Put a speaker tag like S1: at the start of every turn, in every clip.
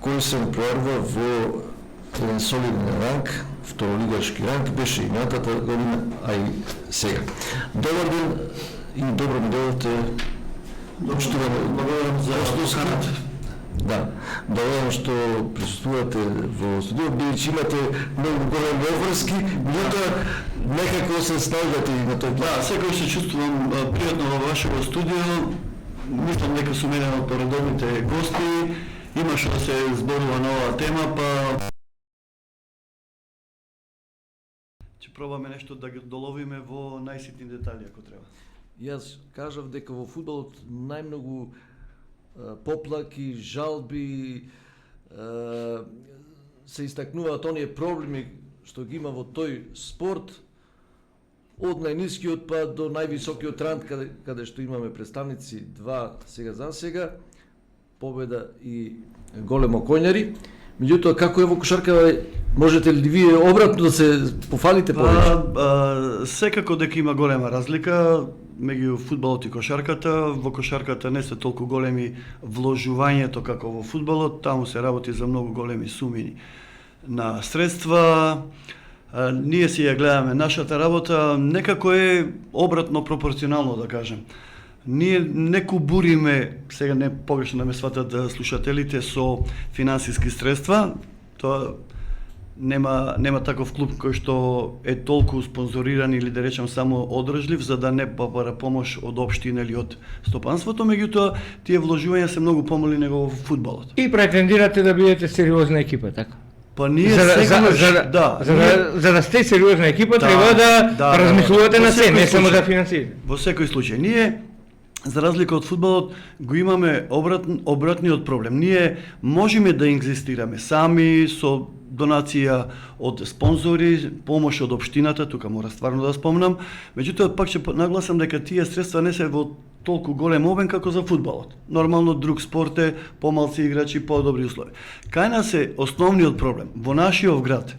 S1: кој се проарва во еден солиден ранг, второлигашки ранг, беше и минатата година, а и сега. Добар ден и добро ми дојдовте. Благодарам за гостот. Да, добро што присуствувате во студио, бидејќи имате многу големи обврски, меѓутоа некако се снајдете и на тој план.
S2: Да, секој се чувствувам пријатно во вашето студио. Мислам дека сум еден од поредовните гости. Имаше да се зборува на оваа тема, па ќе пробаме нешто да ги доловиме во најситни детали ако треба.
S3: Јас кажав дека во фудбалот најмногу поплаки, жалби се истакнуваат оние проблеми што ги има во тој спорт, од најнискиот па до највисокиот ранг, каде што имаме представници два сега за сега, победа и големо коњари. Меѓутоа, како е во кошарка, можете ли вие обратно да се пофалите повеќе?
S2: Секако дека има голема разлика меѓу фудбалот и кошарката. Во кошарката не се толку големи вложувањето како во фудбалот, таму се работи за многу големи суми на средства. Ние си ја гледаме нашата работа, некако е обратно пропорционално да кажем. Ние не кубуриме, сега не погрешно да ме сватат слушателите, со финансиски средства. Тоа нема таков клуб кој што е толку спонзориран или да речам само одржлив за да не бара помош од општина или од стопанството, меѓутоа тие вложувања се многу помали него во фудбалот.
S4: И претендирате да бидете сериозна екипа, така?
S2: Па ние
S4: за да сте сериозна екипа треба да размислувате на се, не само да финансирате.
S2: Во секој случај ние за разлика од фудбалот го имаме обратниот проблем. Ние можеме да инзистираме сами со донација од спонзори, помош од општината, тука мора стварно да спомнам, меѓутоа пак ќе нагласам дека тие средства не се во толку голем обем како за фудбалот. Нормално друг спорт е, помалци играчи, подобри услови. Кај нас е основниот проблем во нашиот град,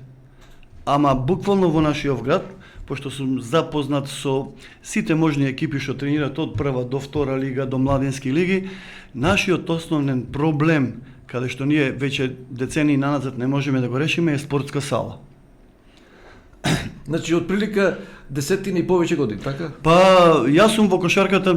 S2: ама буквално во нашиот град, пошто сум запознат со сите можни екипи што тренираат од прва до втора лига, до младински лиги, нашиот основен проблем, каде што ние веќе децении наназад не можеме да го решиме, е спортска сала.
S3: Значи, од прилика десетина и повеќе години, така?
S2: Па, јас сум во кошарката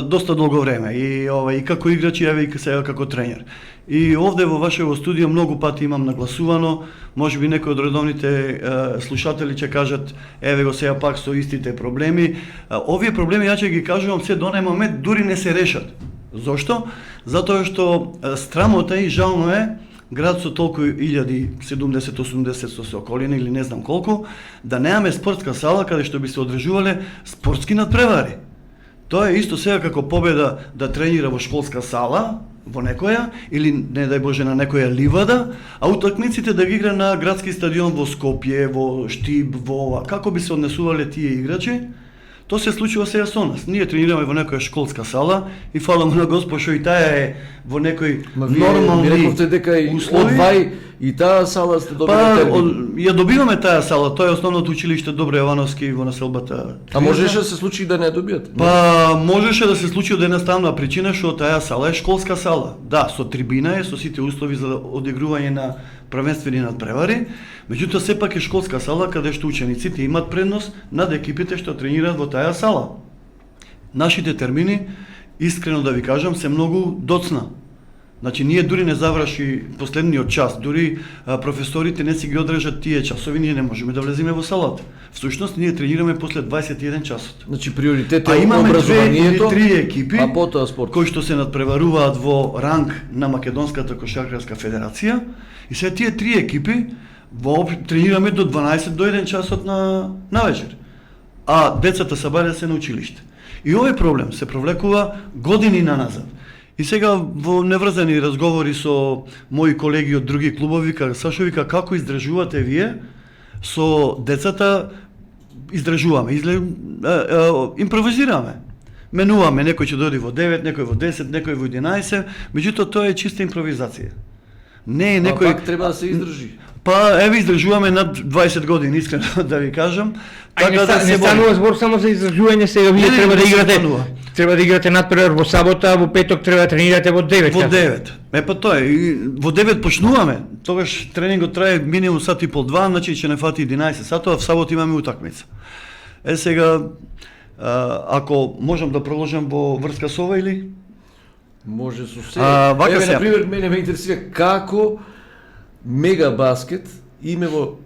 S2: доста долго време и како играч и сега како тренер. И овде во вашето студио многу пати имам нагласувано, можеби некои од редовните слушатели ќе кажат еве го сега пак со истите проблеми. Овие проблеми ја ќе ги кажувам се до нај момент дури не се решат. Зошто? Затоа што страмота и жално е град со толку 1070-80 со се околина или не знам колку, да немаме спортска сала каде што би се одржувале спортски надпревари. Тоа е исто сега како победа да тренира во школска сала, во некоја, или не дај Боже на некоја ливада, а утакмиците да ги игра на градски стадион во Скопје, во Штип, во ова. Како би се однесувале тие играчи? Тоа се случува сега со нас. Ние тренираме во некоја школска сала и фала му на Господ што и таа е во некој нормални услови.
S3: Ми рековте дека и од Вај и таа сала сте добили термин.
S2: Ја добиваме таа сала, тоа е основното училиште Добро Јовановски во населбата.
S3: А можеше да се случи да не добијат?
S2: Па можеше да се случи од едноставна причина што таа сала е школска сала. Да, со трибина е, со сите услови за одигрување на првенствени надпревари, меѓутоа сепак е школска сала каде што учениците имаат предност над екипите што тренираат во таа сала. Нашите термини, искрено да ви кажам, се многу доцна. Значи, ние дури не заврши последниот час, дури професорите не си ги одржат тие часови, ние не можеме да влеземе во салата. Всушност, ние тренираме после 21 часот.
S3: Значи, приоритет е
S2: образованието,
S3: образованието,
S2: а имаме 2 или 3 екипи,
S3: а потоа спорт,
S2: кои што се надпреваруваат во ранг на Македонската кошаркарска федерација, и се тие 3 екипи тренираме до 12 до 1 часот на вечер. А децата сабаја се на училиште. И овој проблем се провлекува години наназад. И сега во неврзани разговори со мои колеги од други клубови, Сашо вика, како издржувате вие со децата? Издржуваме, импровизираме. Менуваме, некој ќе дојде во 9, некој во 10, некој во 11, меѓутоа тоа е чиста импровизација. Не е некој...
S3: пак треба да се издржи.
S2: Па, еве издржуваме над 20 години, искрено да ви кажам.
S4: Така да не станува збор само за издржување, сега вие треба да играте Треба да играте надпревар во сабота, а во петок треба да тренирате во 9
S2: Во
S4: часот.
S2: 9. Па тоа е. И во 9 почнуваме. Тогаш тренингот трае минимум сат и пол 2, значи ќе не фати 11 сатова, в сабот имаме утакмица. Сега, ако можам да продолжам во врска со ова или?
S3: Може со се.
S2: Вака
S3: Еве,
S2: се.
S3: например, мене ме интересира како Мега Баскет имево,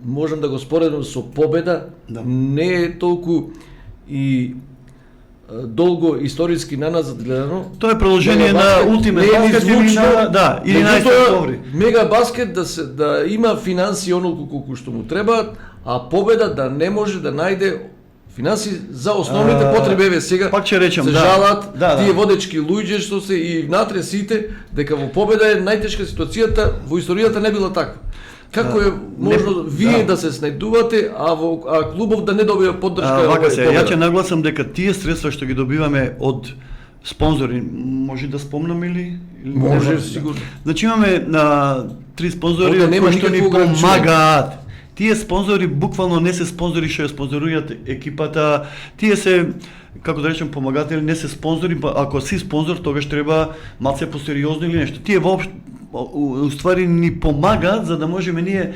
S3: можам да го споредам со Победа,
S2: Да.
S3: не е толку и долго историски наназад гледано.
S2: Тоа е продолжение
S3: Мега
S2: на
S3: Баскет
S2: Ultimate
S3: не е ни
S2: Basket или
S3: звучно,
S2: на 11
S3: меѓутоа,
S2: октомври.
S3: Мега Баскет да има финансии онолку колку што му требаат, а Победа да не може да најде финансии за основните потреби. Еве сега
S2: пак ќе речем,
S3: се
S2: да.
S3: жалат
S2: Да,
S3: тие
S2: да.
S3: водечки луѓе што се и внатре сите дека во Победа е најтешка ситуацијата, во историјата не била таква. Како е можно вие да се снајдувате, а клубов да не добива поддршка?
S2: Вака се,
S3: Победа?
S2: ја ќе нагласам дека тие средства што ги добиваме од спонзори, може да спомнам или
S3: Може, сигурно.
S2: Значи имаме три спонзори
S3: Овде нема
S2: кои што ни
S3: никакво ограничение.
S2: помагаат. Тие спонзори буквално не се спонзори што ја спонзоруваат екипата, тие се, како да речем, помагатели, не се спонзори, па ако си спонзор, тогаш треба малце посериозно или нешто. Тие воопшто уствари ни помагаат за да можеме ние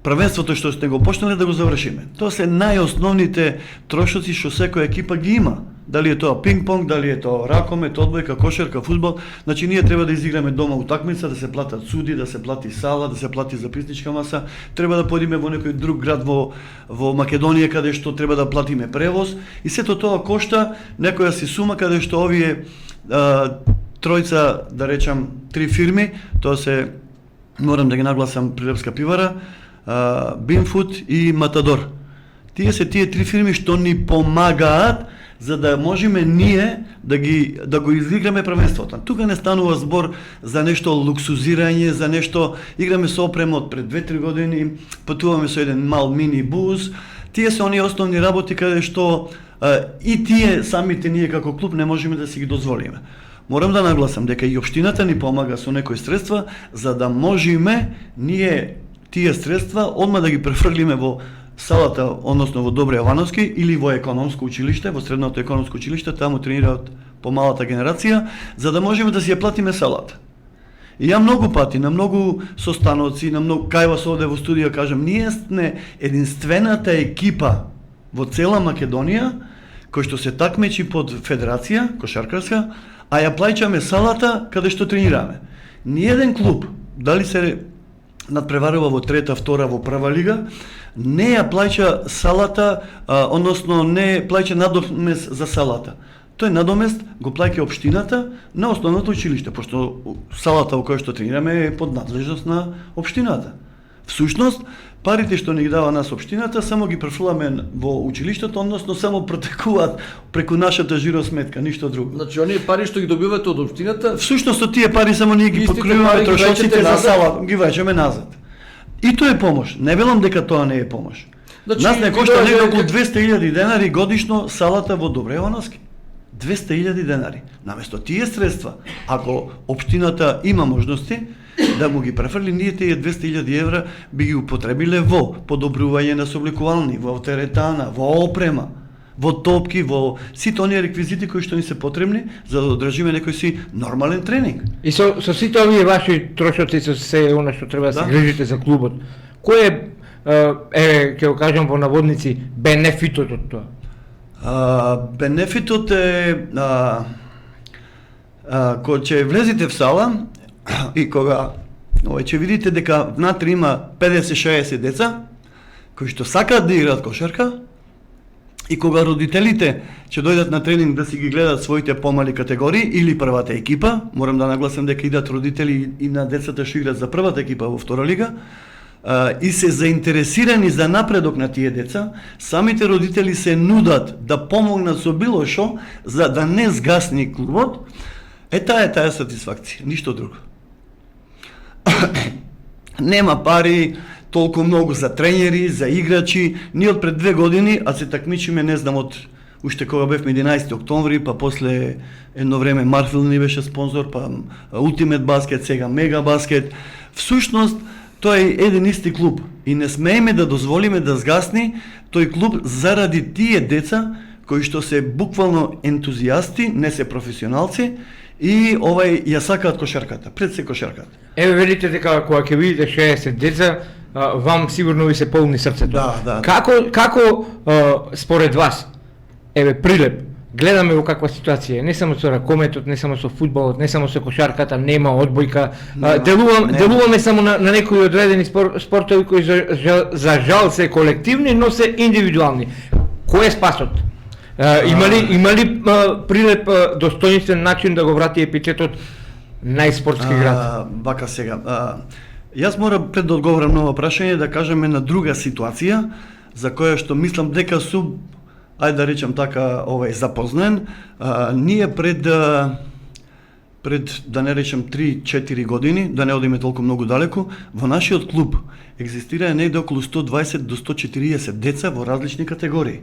S2: првенството што сте го почнале да го завршиме. Тоа се најосновните трошоци што секоја екипа ги има. Дали е тоа пинг-понг, дали е тоа ракомет, одбојка, кошарка, фудбал. Значи ние треба да изиграме дома утакмица, да се платат суди, да се плати сала, да се плати записничка маса. Треба да поидеме во некој друг град во Македонија каде што треба да платиме превоз и сето тоа кошта некоја си сума каде што овие тројца, да речам, три фирми, тоа се, морам да ги нагласам, Прилепска пивара, Бинфуд и Матадор. Тие се тие три фирми што ни помагаат за да можеме ние да го изиграме првенството. Тука не станува збор за нешто луксузирање, за нешто играме со опрема од пред 2-3 години, патуваме со еден мал мини бус. Тие се оние основни работи каде што и тие самите ние како клуб не можеме да си ги дозволиме. Морам да нагласам дека и општината ни помага со некои средства за да можеме ние тие средства одма да ги префрлиме во салата, односно во Добри Јовановски или во економско училиште, во средното економско училиште, таму тренираат помалата генерација, за да можеме да си ја платиме салата. И ја многу пати, на многу состаноци, на многу кај вас овде во студија кажам, ние сме единствената екипа во цела Македонија кој што се такмечи под федерација кошаркарска, а ја плаќаме салата каде што тренираме. Ниеден клуб, дали се надпреварува во трета, втора, во прва лига, не ја плаќа салата, односно не плаќа надомест за салата. Тој надомест го плаќа општината на основното училиште, пошто салата во која што тренираме е под надлежност на општината. Всушност, парите што ни ги дава нас општината, само ги префрламе во училиштето, односно само протекуваат преку нашата жиросметка, ништо друго.
S3: Значи, оние пари што ги добивате од општината,
S2: Всушност, тие пари само ние ги
S3: Истите
S2: покриваме
S3: пари ги
S2: трошоците
S3: враќате
S2: за
S3: назад?
S2: сала, ги враќаме назад. И тоа е помош. Не велам дека тоа не е помош.
S3: Значи,
S2: Нас не
S3: ви
S2: кошта
S3: доаѓа
S2: некако околу
S3: дека-
S2: 200.000 денари годишно салата во Добри Јовановски. 200.000 денари. Наместо тие средства, ако општината има можности да му ги префрли, ние тие 200.000 евра би ги употребиле во подобрување на собликувални, во теретана, во опрема, во топки, во сите оние реквизити кои што ни се потребни за да одржиме некој си нормален тренинг.
S4: И со сите овие ваши трошоци, со се она што треба да се
S2: Да.
S4: грижите за клубот, кој е, ќе го кажам во наводници, бенефитот од тоа?
S2: Бенефитот е кога ќе влезете в сала и кога ќе видите дека внатре има 50-60 деца кои што сакаат да играат кошарка и кога родителите ќе дојдат на тренинг да си ги гледат своите помали категории или првата екипа, морам да нагласам дека идат родители и на децата што играат за првата екипа во втора лига, и се заинтересирани за напредок на тие деца, самите родители се нудат да помогнат со било шо за да не сгасни клубот, таа сатисфакција, ништо друго. Нема пари толку многу за тренери, за играчи. Ние од пред 2 години, а се такмичиме, не знам, од уште кога бевме 11 октомври, па после едно време Марфил ни беше спонзор, па Ultimate Basket, сега Мега Баскет. Всушност, тоа е еден исти клуб и не смееме да дозволиме да сгасни тој клуб заради тие деца кои што се буквално ентузијасти, не се професионалци и ја сакаат кошарката, пред се кошарката.
S4: Еве велите дека кога ќе видите 60 деца, вам сигурно ви се полни срцето.
S2: Да.
S4: Како според вас, еве Прилеп, гледаме во каква ситуација е, не само со ракометот, не само со фудбалот, не само со кошарката, нема одбојка, делуваме само на некои одредени спортови кои за жал се колективни, но се индивидуални. Кој е спасот? Има ли Прилеп достоинствен начин да го врати епитетот најспортски град?
S2: Вака сега. Јас морам пред да одговорам на ова прашање да кажеме на друга ситуација за која што мислам дека сум, ајде да речем така, запознен. Ние пред да не речем 3-4 години, да не одиме толку многу далеку, во нашиот клуб екзистира негде околу 120 до 140 деца во различни категории.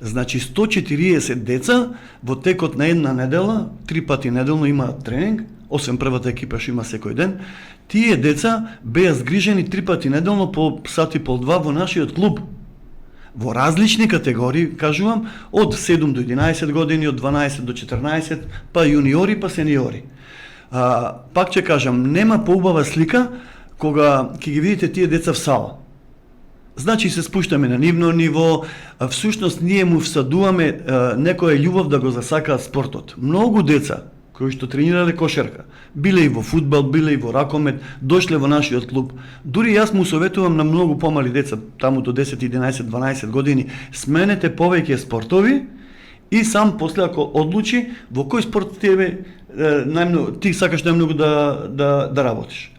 S2: Значи 140 деца во текот на една недела, 3 пати неделно имаат тренинг, освен првата екипа што има секој ден. Тие деца беа згрижени 3 пати неделно по сат и пол 2 во нашиот клуб. Во различни категории, кажувам, од 7 до 11 години, од 12 до 14, па јуниори, па сениори. Пак ќе кажам, нема поубава слика кога ќе ги видите тие деца в сала. Значи се спуштаме на нивно ниво, всушност ние му всадуваме некоја љубов да го засакаат спортот. Многу деца кои што тренирале кошарка, биле и во фудбал, биле и во ракомет, дошле во нашиот клуб. Дури јас му советувам на многу помали деца, таму до 10, 11, 12 години, сменете повеќе спортови и сам после ако одлучи во кој спорт ти сакаш најмногу да работиш.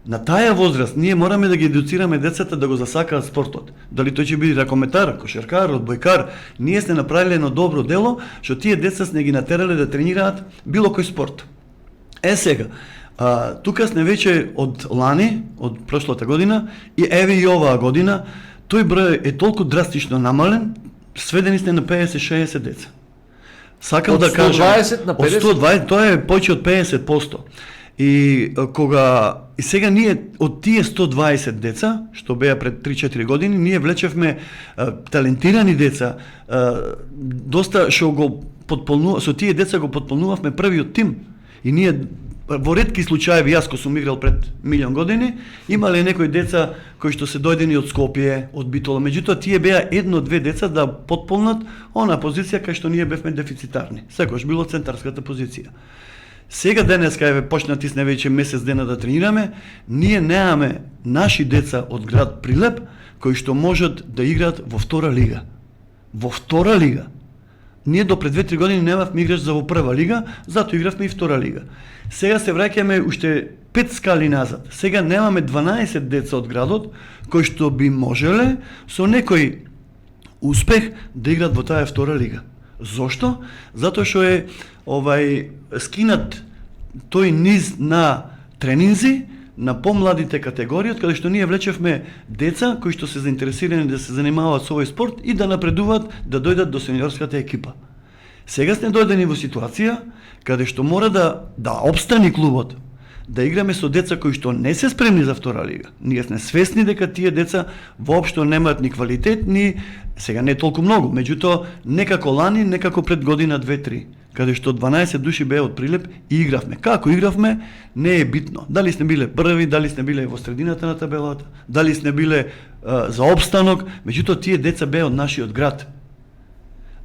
S2: На таа возраст ние мораме да ги едуцираме децата да го засакаат спортот. Дали тој ќе биде ракометар, кошаркар, одбојкар, ние сме направиле едно добро дело што тие деца сме ги натерале да тренираат било кој спорт. Сега, тука сме веќе од лани, од прошлата година и еве и оваа година, тој број е толку драстично намален, сведени сте на 50-60 деца. Сакам да кажам,
S3: од 120 на 50?
S2: Од 120, тоа е повеќе од 50%. И сега ние од тие 120 деца што беа пред 3-4 години, ние влечевме талентирани деца, доста што го со тие деца го потполнувавме првиот тим. И ние во ретки случаеви, јас ко сум играл пред милион години, имале некои деца кои што се дојдени од Скопје, од Битола, меѓутоа тие беа едно-две деца да потполнат она позиција кај што ние бевме дефицитарни. Секогаш било центарската позиција. Сега денеска еве почнати сме веќе месец дена да тренираме, ние немаме наши деца од град Прилеп кои што можат да играат во втора лига. Во втора лига. Ние до пред 2-3 години немавме играч за во прва лига, затоа игравме и втора лига. Сега се враќаме уште 5 скали назад. Сега немаме 12 деца од градот кои што би можеле со некој успех да играат во таа втора лига. Зошто? Затоа што е скинат тој низ на тренинзи на помладите категории, каде што ние влечевме деца кои што се заинтересирани да се занимаваат со овој спорт и да напредуваат да дојдат до сениорската екипа. Сега сме дојдени во ситуација каде што мора да обстани клубот, да играме со деца кои што не се спремни за втора лига. Ние сме свесни дека тие деца воопшто немаат ни квалитет, ни сега не толку многу, меѓутоа некако лани, некако пред година 2-3, каде што 12 души беа од Прилеп и игравме. Како игравме, не е битно. Дали сме биле први, дали сме биле во средината на табелата, дали сме биле за обстанок, меѓутоа тие деца беа од нашиот град.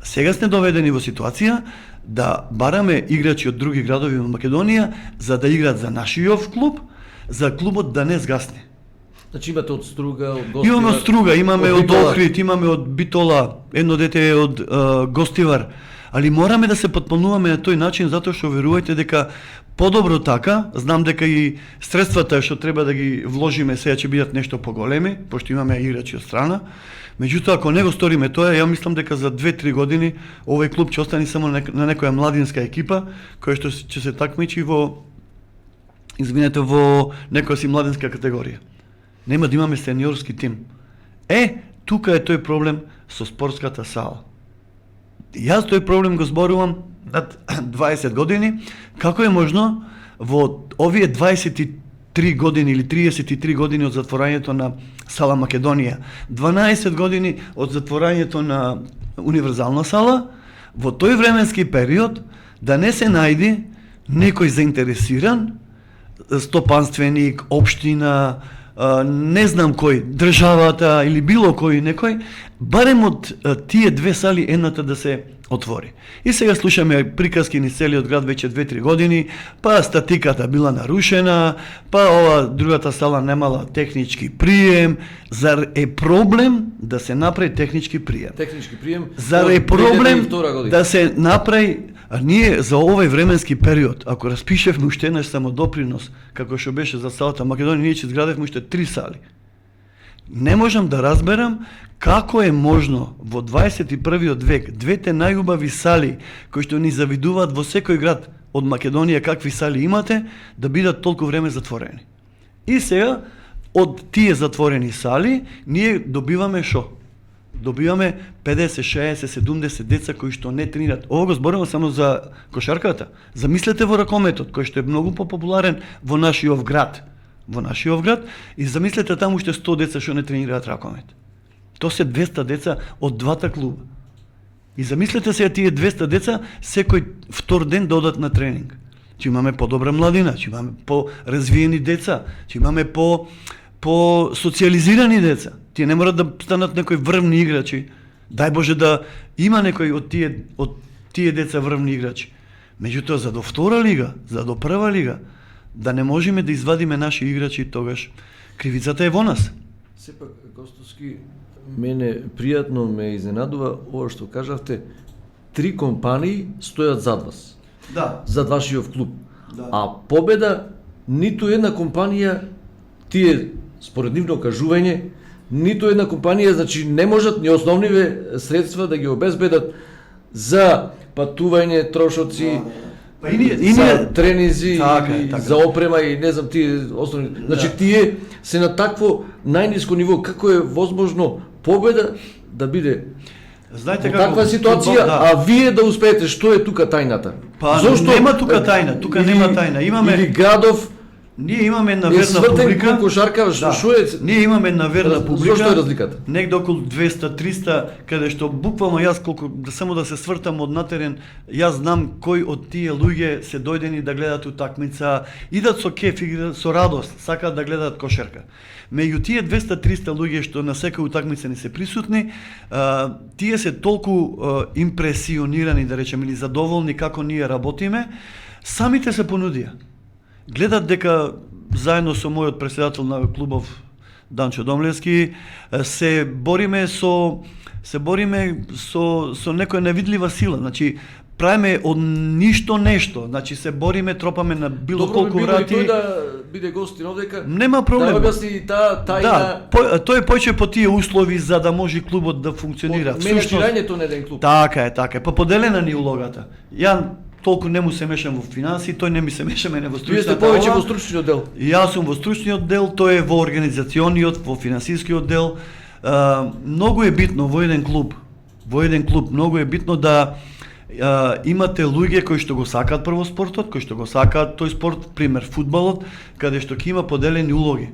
S2: Сега сме доведени во ситуација да бараме играчи од други градови во Македонија за да играат за нашиот клуб, за клубот да не сгасне.
S3: Значи имате од Струга, од Гостивар?
S2: Имаме од Струга, имаме од Охрид, имаме од Битола, едно дете е од Гостивар. Али мораме да се потполнуваме на тој начин, затоа што верувајте дека подобро така, знам дека и средствата што треба да ги вложиме сега ќе бидат нешто поголеми, пошто имаме играчи од страна. Меѓутоа, ако не го сториме тоа, ја мислам дека за 2-3 години овој клуб ќе остане само на некоја младинска екипа, која што ќе се такмичи во некоја си младинска категорија. Нема да имаме сениорски тим. Тука е тој проблем со спортската сала. Јас тој проблем го зборувам над 20 години, како е можно во овие 23 години или 33 години од затворањето на Сала Македонија, 12 години од затворањето на универзална сала, во тој временски период да не се најди некој заинтересиран, стопанственик, општина, не знам кој, државата или било кој некој, барем од тие две сали едната да се отвори. И сега слушаме приказки низ целиот град веќе 2-3 години, па статиката била нарушена, па ова другата сала немала технички прием. Зар е проблем да се направи технички прием?
S3: Технички прием.
S2: Зар е проблем
S3: 2002 година.
S2: да се направи, а ние за овој временски период, ако распишевме уште еднаш само допринос, како што беше за салата Македонија, ние ќе изградевме уште 3 сали. Не можам да разберам како е можно во 21. век двете најубави сали кои што ни завидуваат во секој град од Македонија какви сали имате, да бидат толку време затворени. И сега од тие затворени сали ние добиваме шо? Добиваме 50, 60, 70 деца кои што не тренират. Ово го зборувам само за кошарката. Замислете во ракометот, кој што е многу популарен во нашиот град. И замислете таму уште 100 деца што не тренираат ракомет. То се 200 деца од двата клуба. И замислете се тие 200 деца секој втор ден да одат на тренинг. Че имаме подобра младина, че имаме по-развиени деца, че имаме по-социализирани деца. Тие не морат да станат некои врвни играчи. Дај Боже да има некои од тие деца врвни играчи. Меѓутоа, за до втора лига, за до прва лига, да не можеме да извадиме наши играчи, тогаш кривицата е во нас.
S3: Сепак, Костовски, мене пријатно ме изненадува ова што кажавте, 3 компании стојат зад вас.
S2: Да.
S3: Зад вашиот клуб.
S2: Да.
S3: А победа ниту една компанија, тие според нивно кажување, ниту една компанија, значи не можат ни основниве средства да ги обезбедат за патување, трошоци,
S2: Па и ние
S3: за тренизи,
S2: така.
S3: за опрема и не знам тие основни. Значи тие се на такво најниско ниво, како е возможно победа да биде
S2: Знаете
S3: во таква ситуација,
S2: да.
S3: а вие да успеете, што е тука тајната?
S2: Па нема тука тајна, тука нема тајна.
S3: Или градов,
S2: Ние имаме една
S3: е
S2: верна
S3: свртен
S2: публика.
S3: кон кошарка, што е?
S2: Ние имаме една верна публика.
S3: Зошто е разликата?
S2: Негде околу 200-300, каде што буквално јас колку само да се свртам од натерен, јас знам кој од тие луѓе се дојдени да гледат утакмица, идат со кеф, играат со радост, сакаат да гледаат кошарка. Меѓу тие 200-300 луѓе што на секоја утакмица не се присутни, тие се толку импресионирани, да речеме, или задоволни како ние работиме, самите се понудија. Гледат дека заедно со мојот председател на клубов Данчо Домлевски се бориме со некоја невидлива сила. Значи правиме од ништо нешто. Значи се бориме, тропаме на било колку врати.
S3: Добро би било и тој да биде гостин овдека.
S2: Нема проблем.
S3: Да објасни таа тајна.
S2: Да, тој појче по тие услови за да може клубот да функционира.
S3: Менеджирањето на еден клуб.
S2: Така е. Па поделена ни улогата. Ја толку не му се мешам во финанси, тој не ми се меша мене во
S3: Вие сте
S2: стручната.
S3: повеќе во стручниот дел.
S2: Јас сум во стручниот дел, тој е во организациониот, во финансискиот дел. Многу е битно во еден клуб, многу е битно да имате луѓе кои што го сакаат прво спортот, кои што го сакаат тој спорт, пример фудбалот, каде што ќе има поделени улоги.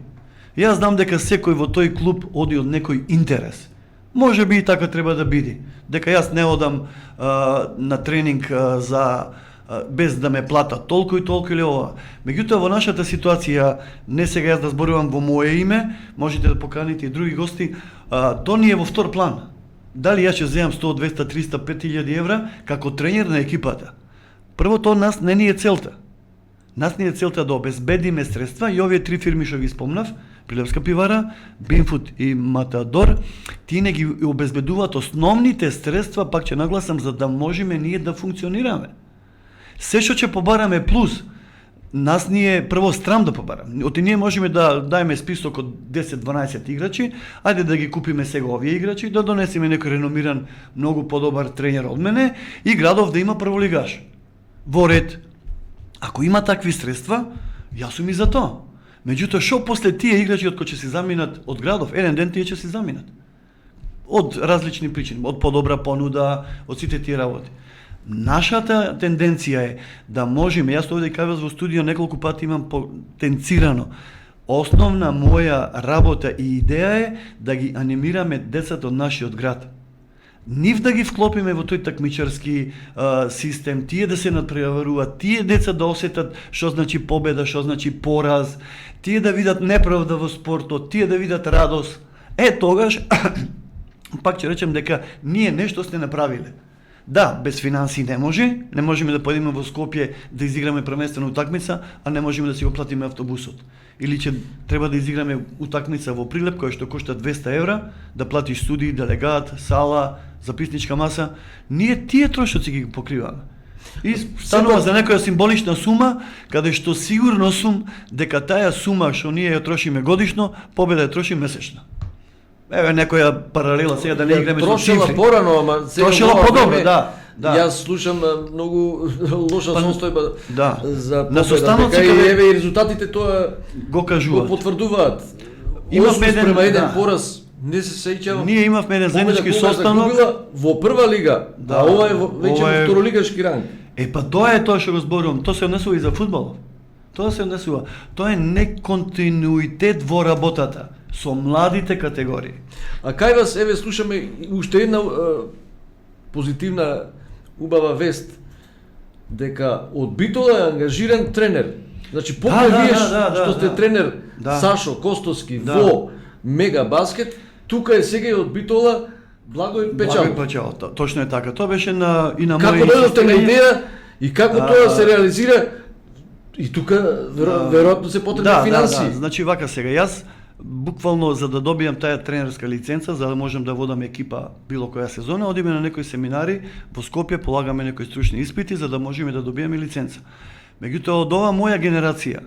S2: Јас знам дека секој во тој клуб оди од некој интерес. Може би и така треба да биде. Дека јас не одам на тренинг без да ме платат толку и толку или ова. Меѓутоа во нашата ситуација, не сега јас да зборувам во моје име, можете да поканите и други гости, то ни е во втор план. Дали јас ќе земам 100, 200, 300, 5000 евра како тренер на екипата? Првото, нас не ни е целта. Нас ни е целта да обезбедиме средства и овие 3 фирми што ги спомнав, Прилепска пивара, Бинфуд и Матадор, тие не ги обезбедуваат основните средства, пак ќе нагласам, за да можеме ние да функционираме. Се што ќе побараме плюс, нас ни е прво страм да побараме. Оти ние можеме да дајме список од 10-12 играчи, ајде да ги купиме сега овие играчи, да донесеме некој реномиран, многу подобар тренер од мене и градов да има прволигаш. Во ред. Ако има такви средства, јас сум и за тоа. Меѓутоа, шо после тие играчи од кои ќе се заминат од градов, еден ден тие ќе се заминат. Од различни причини, од подобра понуда, од сите тие работи. Нашата тенденција е да можеме, јас овде кажав во студио неколку пати имам потенцирано, основна моја работа и идеја е да ги анимираме децата од нашиот град. нив да ги вклопиме во тој такмичарски систем, тие да се надпреваруваат, тие деца да осетат што значи победа, што значи пораз, тие да видат неправда во спортот, тие да видат радост. Тогаш пак ќе речем дека ние нешто сте направиле. Да, без финанси не можеме да појдеме во Скопје да изиграме првенствена утакмица, а не можеме да си го платиме автобусот. Или ќе треба да изиграме утакмица во Прилеп која што кошта 200 евра, да платиш студии, делегат, сала, записничка маса. Ние тие трошоци ги покриваме. И станува за некоја символична сума, каде што сигурно сум дека таа сума што ние ја трошиме годишно, победа ја троши месечно. Еве некоја паралела сега да не играме со цифри.
S3: Трошела порано, ама сега
S2: Трошела подобро, да.
S3: Јас слушам многу лоша состојба за
S2: на
S3: победа,
S2: состаноци
S3: дека
S2: каде
S3: и еве и резултатите тоа
S2: го кажуваат.
S3: го потврдуваат.
S2: Имавме еден
S3: према еден
S2: да.
S3: пораз, не се сеќавам.
S2: Ние имавме еден заеднички состанок
S3: во прва лига,
S2: да,
S3: а ова е веќе во второлигашки ранг.
S2: Па тоа е тоа што го зборувам, тоа се однесува и за фудбал. Тоа се однесува. Тоа е неконтинуитет во работата со младите категории.
S3: А кај вас, еве, слушаме уште една позитивна, убава вест, дека од Битола е ангажиран тренер. Значи, покрај вие што сте тренер Сашо Костовски во Мега Баскет, тука е сега и од Битола Благој Печалов.
S2: Благој Печалов, точно е така. Тоа беше и на моја
S3: Како дојдовте на идеја и како тоа се реализира? И тука веројатно се потребни финанси.
S2: Значи вака сега, јас буквално за да добијам таа тренерска лиценца, за да можам да водам екипа било која сезона, одиме на некои семинари во Скопје, полагаме некои стручни испити за да можеме да добиеме лиценца. Меѓутоа од ова моја генерација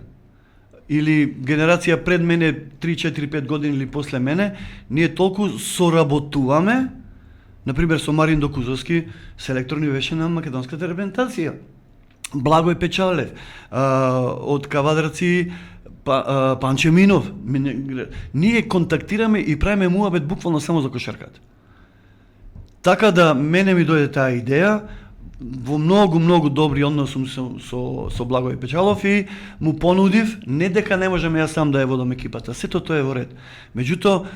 S2: или генерација пред мене 3-4-5 години или после мене, ние толку соработуваме, например со Марин Докузовски, селектор ни беше на македонската репрезентација. Благој Печалев, од Кавадраци Панче Минов. Ние контактираме и правиме муабет буквално само за кошарката. Така да мене ми дојде таа идеја, во многу добри однос сум со Благој Печалов и му понудив, не дека не можам јас сам да ја водам екипата, сето тоа е во ред. Меѓутоа,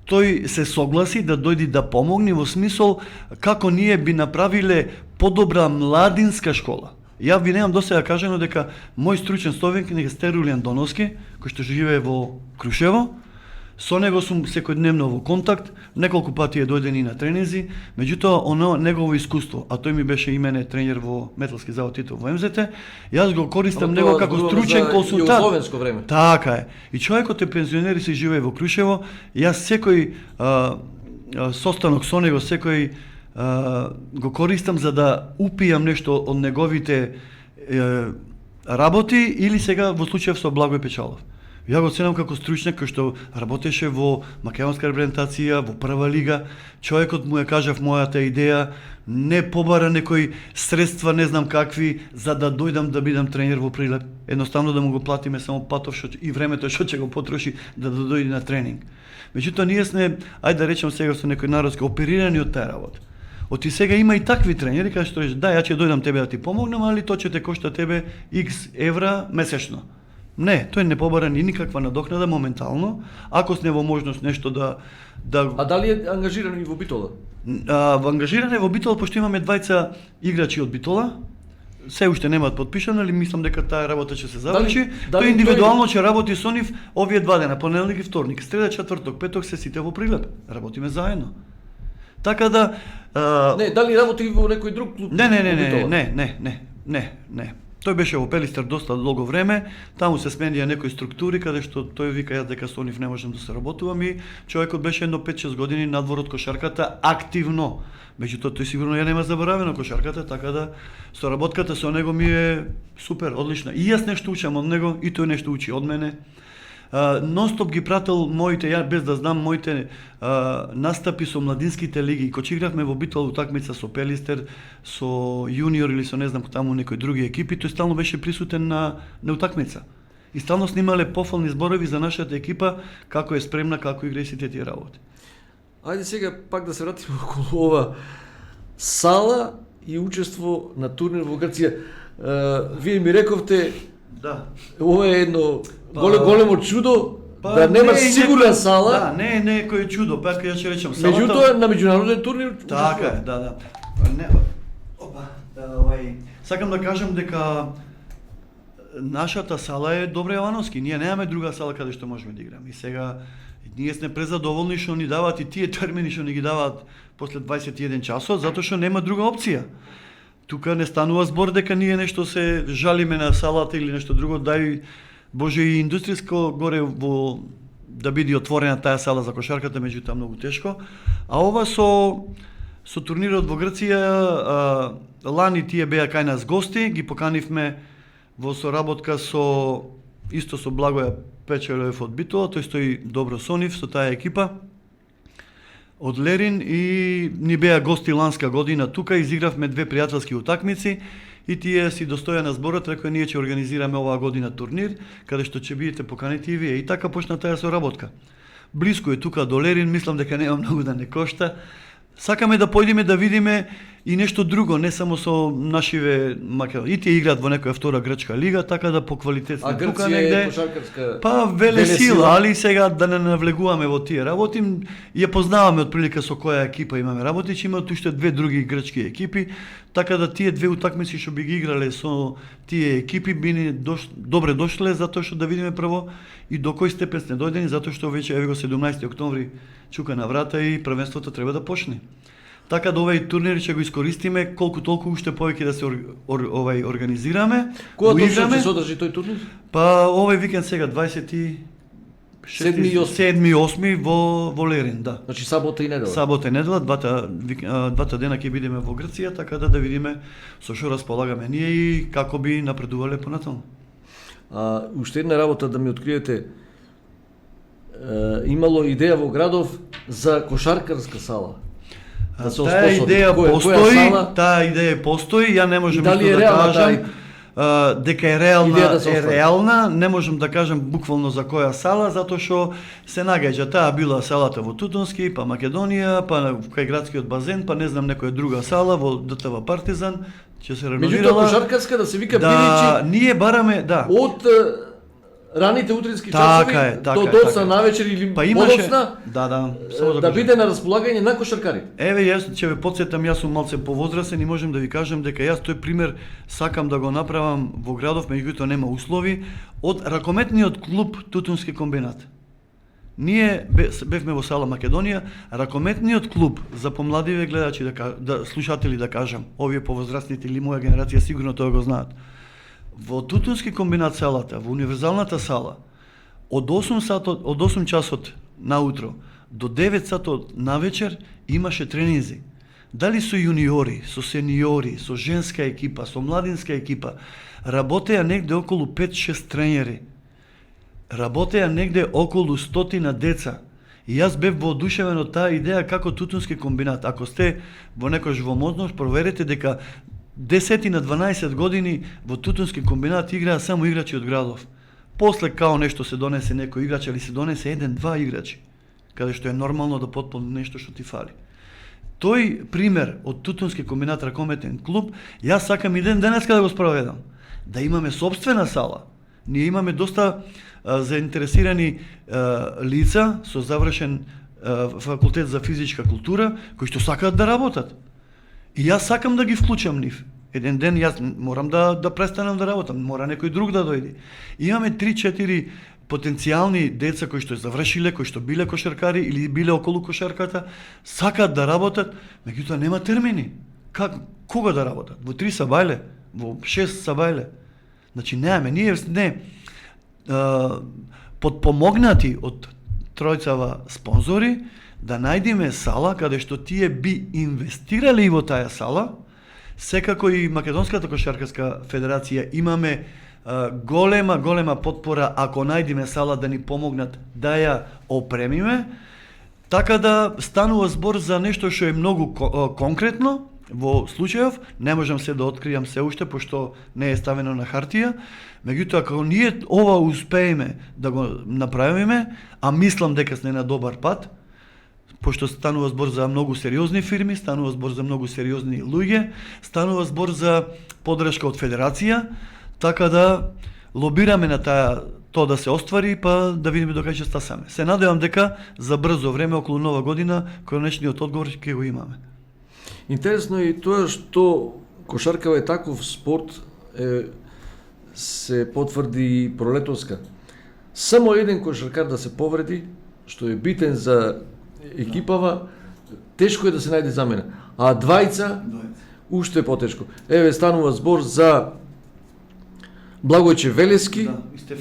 S2: тој се согласи да дојди да помогне во смисол како ние би направиле подобра младинска школа. Ја ви немам досега кажано дека мој стручен советник е Стерулијан Доновски, кој што живее во Крушево. Со него сум секојдневно во контакт, неколку пати е дојден и на тренинзи, меѓутоа оно негово искуство, а тој ми беше и мене тренер во Металски завод Титов во МЗТ, јас го користам него како стручен консултант.
S3: Југословенско време.
S2: Така е. И човекот е пензионер и се живее во Крушево. Јас секој состанок со него, секој го користам за да упијам нешто од неговите работи или сега во случајов со Благој Печалов. Ја го ценам како стручник кој што работеше во македонска репрезентација, во прва лига. Човекот му ја кажав мојата идеја, не побара некои средства, не знам какви, за да дојдам да бидам тренер во Прилеп. Едноставно да му го платиме само патов и времето што ќе го потроши да дојде на тренинг. Меѓутоа ние сме, ајде да речем сега со некој народски, оперирани од таа работа. Оти сега има и такви тренери кај што рече, да, ја ќе дојдам тебе да ти помогнам, али тоа ќе те кошта тебе X евра месечно. Не, тој не побара ни никаква надокнада моментално, ако сте во можност нешто да
S3: А дали е ангажиран и во Битола?
S2: Ангажиран е во Битола, пошто имаме двајца играчи од Битола. Се уште немаат подпишано, али мислам дека таа работа ќе се заврши. Тој индивидуално ќе работи со нив овие два дена, понеделник и вторник, среда, четврток, петок се сите во Прилеп. Работиме заедно. Така да
S3: Не, дали работи во некој друг клуб?
S2: Не. Тој беше во Пелистер доста долго време, таму се сменија некои структури каде што тој вика јас дека со нив не можам да се работувам и човекот беше едно 5-6 години надвор од кошарката активно. Меѓутоа тој сигурно ја нема заборавено кошарката, така да соработката со него ми е супер, одлична. И јас нешто учам од него и тој нешто учи од мене. Нонстоп ги прател моите, ја без да знам, моите настапи со младинските лиги. Кога игравме во Битола утакмица со Пелистер, со Јуниор или со не знам таму некои други екипи, тој стално беше присутен на утакмица. И стално снимале пофални зборови за нашата екипа, како е спремна, како игра и сите тие работи.
S3: Ајде сега пак да се вратиме околу ова сала и учество на турнир во Грција. Вие ми рековте,
S2: да,
S3: ова е едно големо чудо, Да немаш
S2: не е
S3: сигурна
S2: некој-
S3: сала.
S2: Да, не е некој чудо, па ја ќе речем салата.
S3: Меѓутоа на меѓународен турнир
S2: Така е, да, да. Не, опа, сакам да кажам дека нашата сала е Добре Јовановски. Ние немаме друга сала каде што можеме да играме. И сега ние сме презадоволни што ни даваат и тие термини што ни ги даваат после 21 часот, затоа што нема друга опција. Тука не станува збор дека ние нешто се жалиме на салата или нешто друго, дај Боже и индустријско горе во да биде отворена таа сала за кошарката, меѓутоа многу тешко. А ова со турнирот во Грција, лани тие беа кај нас гости, ги поканивме во соработка исто со Благоја Печелев од Битола, тој стои добро со нив, со таа екипа од Лерин, и ни беа гости ланска година тука, изигравме 2 пријателски утакмици и тие си достоја на зборот, рекоа ние ќе организираме оваа година турнир, каде што ќе бидете поканети и вие. И така почна таа соработка. Блиску е тука до Лерин, мислам дека нема многу да не кошта. Сакаме да појдеме да видиме и нешто друго, не само со нашиве македонци. И тие играат во некоја втора грчка лига, така да по квалитет сме тука
S3: Грција
S2: негде.
S3: е кошаркарска.
S2: Па Велесила, али сега да не навлегуваме во тие работи, ја познаваме отприлика со која екипа имаме работи, че имаат уште 2 други грчки екипи, така да тие 2 утакмици што би ги играле со тие екипи би ни добре дошле, затоа што да видиме прво и до кој степен сме дојдени, затоа што веќе еве го 17 октомври чука на врата и првенството треба да почне. Така да овој турнир ќе го искористиме колку толку уште повеќе да се организираме.
S3: Кога
S2: го
S3: точно
S2: играме.
S3: ќе се одржи тој турнир?
S2: Па овој викенд сега 27
S3: 7 и 8.
S2: 7 и 8 во Лерин, да.
S3: Значи сабота и недела.
S2: Сабота и недела, двата дена ќе бидеме во Грција, така да видиме со што располагаме ние и како би напредувале понатаму.
S3: Уште една работа да ми откриете. Имало идеја во градов за кошаркарска сала. Да се
S2: Таа
S3: оспособи.
S2: идеја
S3: Која
S2: постои,
S3: сала?
S2: таа идеја постои, ја не можам
S3: Дали
S2: исто
S3: е
S2: да
S3: реална
S2: кажам дека е реална,
S3: идеја да се
S2: е
S3: оствари?
S2: реална, не можам да кажам буквално за која сала, затоа што се нагаѓа. Таа била салата во Тутунски, па Македонија, па кај градскиот базен, па не знам некоја друга сала во ДТВ Партизан, ќе се
S3: Меѓутоа
S2: реновирала.
S3: кошаркарска да се вика
S2: Да,
S3: Пиричи
S2: ние бараме, да.
S3: од раните утрински
S2: Така
S3: часови
S2: е, така
S3: до
S2: е,
S3: доцна
S2: така е.
S3: навечер или
S2: Па имаше,
S3: подоцна,
S2: да, само
S3: да
S2: кажам.
S3: биде на располагање на кошаркари.
S2: Еве, јас ќе ве потсетам, јас сум малце повозрасен и можам да ви кажам дека јас тој пример сакам да го направам во градов, меѓутоа нема услови, од ракометниот клуб Тутунски комбинат. Ние бевме во сала Македонија, ракометниот клуб за помладиве гледачи, да слушатели да кажам, овие повозрасните или моја генерација сигурно тоа го знаат. Во Тутунски комбинат салата, во универзалната сала, од 8 часот наутро до 9 сатот навечер имаше тренинзи. Дали со јуниори, со сениори, со женска екипа, со младинска екипа, работеа негде околу 5-6 тренери. Работеа негде околу 100 деца. И јас бев воодушевен од таа идеја како Тутунски комбинат. Ако сте во некојаш во можност, проверете дека 10 на 12 години во Тутунски комбинат играа само играчи од градов. После као нешто се донесе некој играч, или се донесе 1-2 играчи, каде што е нормално да потполни нешто што ти фали. Тој пример од Тутунски комбинат ракометен клуб, јас сакам и денеска да го спроведам. Да имаме собствена сала. Ние имаме доста заинтересирани лица со завршен факултет за физичка култура, кои што сакаат да работат. И јас сакам да ги вклучам нив. Еден ден јас морам да престанам да работам, мора некој друг да дојде. Имаме 3-4 потенцијални деца кои што завршиле, кои што биле кошаркари или биле околу кошарката, сакаат да работат, меѓутоа нема термини. Кога да работат? Во 3 сабајле, во 6 сабајле. Значи немаме, ние не подпомогнати од тројцава спонзори да најдеме сала каде што тие би инвестирале и во таа сала. Секако и Македонската кошаркарска федерација имаме голема потпора ако најдеме сала да ни помогнат да ја опремиме, така да станува збор за нешто што е многу конкретно. Во случајов не можам се да откријам се уште, пошто не е ставено на хартија, меѓутоа ако ние ова успееме да го направиме, а мислам дека сме на добар пат, пошто станува збор за многу сериозни фирми, станува збор за многу сериозни луѓе, станува збор за поддршка од федерација, така да лобираме на тоа да се оствари, па да видиме докај ќе стасаме. Се надевам дека за брзо време, околу Нова година, конечниот одговор ќе го имаме.
S3: Интересно е и тоа што кошаркава е таков спорт, се потврди и пролетоска. Само еден кошаркар да се повреди, што е битен за екипава, тешко е да се најде замена. А двајца, уште е потешко. Еве станува збор за Благојче Велески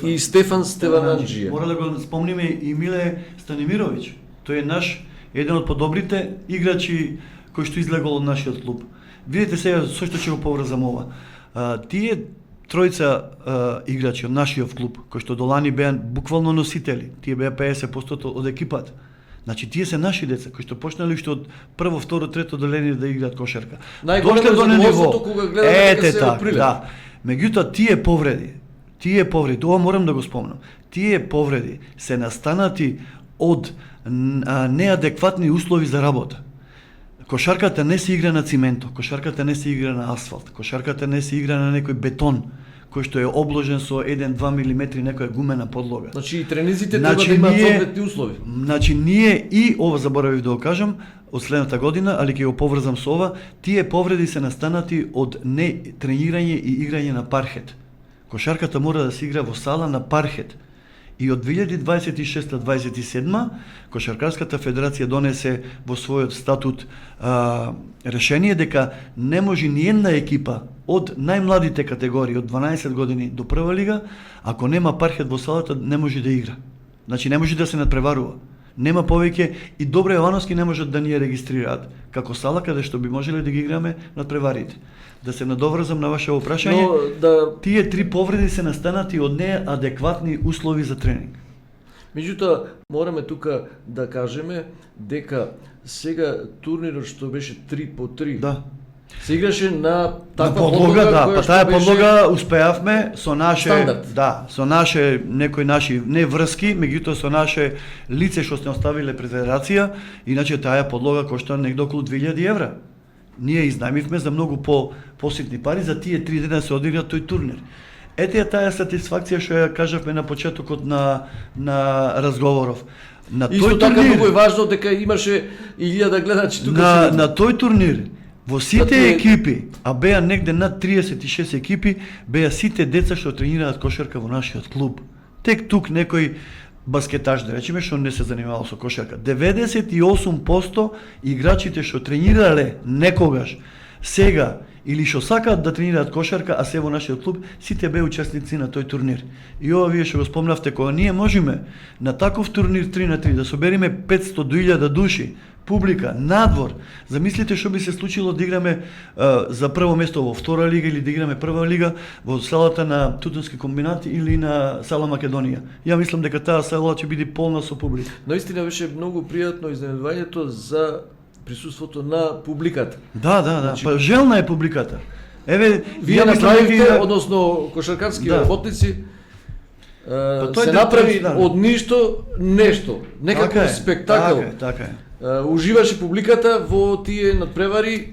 S3: и Стефан Стевананџија.
S2: Мора да го спомниме и Миле Станимировиќ. Тој е наш еден од подобрите играчи кој што излегол од нашиот клуб. Видете сега со што ќе го поврзам ова. Тие тројца играчи од нашиот клуб, кои што до лани беа буквално носители, тие беа 50% од екипата. Значи тие се наши деца кои што почнали уште од прво, второ, трето одделение да играат кошарка.
S3: Најголемо задоволството кога гледаме дека се оприлеп.
S2: Да. Меѓутоа тие повреди, ова морам да го спомнам. Тие повреди се настанати од неадекватни услови за работа. Кошарката не се игра на цименто, кошарката не се игра на асфалт, кошарката не се игра на некој бетон кој што е обложен со 1-2 мм некоја гумена подлога.
S3: Значи и тренизите треба да имаат соодветни услови.
S2: Значи ние и ова заборавив да го кажам од следната година, али ќе го поврзам со ова, тие повреди се настанати од не тренирање и играње на пархет. Кошарката мора да се игра во сала на пархет. И од 2026-27 Кошаркарската федерација донесе во својот статут решение дека не може ни една екипа од најмладите категории, од 12 години до прва лига, ако нема пархет во салата, не може да игра. Значи не може да се надпреварува. Нема повеќе и Добре Јовановски не можат да ни ја регистрираат како сала каде што би можеле да ги играме надпреварите. Да се надоврзам на вашето прашање, тие три повреди се настанати од неадекватни услови за тренинг.
S3: Меѓутоа, мораме тука да кажеме дека сега турнирот што беше 3-3,
S2: да,
S3: се играше на таква
S2: подлога, да,
S3: која
S2: па таа подлога успеавме со наше
S3: стандард.
S2: Да, со наше некои наши не врски, меѓутоа со наше лице што сте оставиле пред федерација, иначе таа подлога кошта негде околу 2000 евра. Ние изнајмивме за многу поситни пари за тие 3 дена се одигра тој турнир. Ете ја таа сатисфакција што ја кажавме на почетокот на разговоров. На
S3: Исто
S2: тој
S3: така
S2: турнир,
S3: многу е важно дека имаше 1000 гледачи тука.
S2: на тој турнир во сите екипи, а беа негде над 36 екипи, беа сите деца што тренираат кошарка во нашиот клуб. Тек тук некој баскетаж, да речеме, што не се занимавал со кошарка. 98% играчите што тренирале некогаш, сега или што сакаат да тренираат кошарка, а се во нашиот клуб, сите беа учесници на тој турнир. И ова вие што го спомнавте, кога ние можеме на таков турнир 3-3 да собериме 500 до 1000 души, публика, надвор, замислите што би се случило да играме за прво место во втора лига или да играме прва лига во салата на Тутунски комбинат или на сала Македонија. Ја мислам дека таа сала ќе биде полна со публика.
S3: Наистина беше многу пријатно изненадувањето за присуството на публиката.
S2: Да, значи, па желна е публиката. Еве,
S3: вие направивте, односно кошаркарски работници, се направи од ништо нешто, некако спектакл.
S2: Така е.
S3: Уживаше публиката во тие надпревари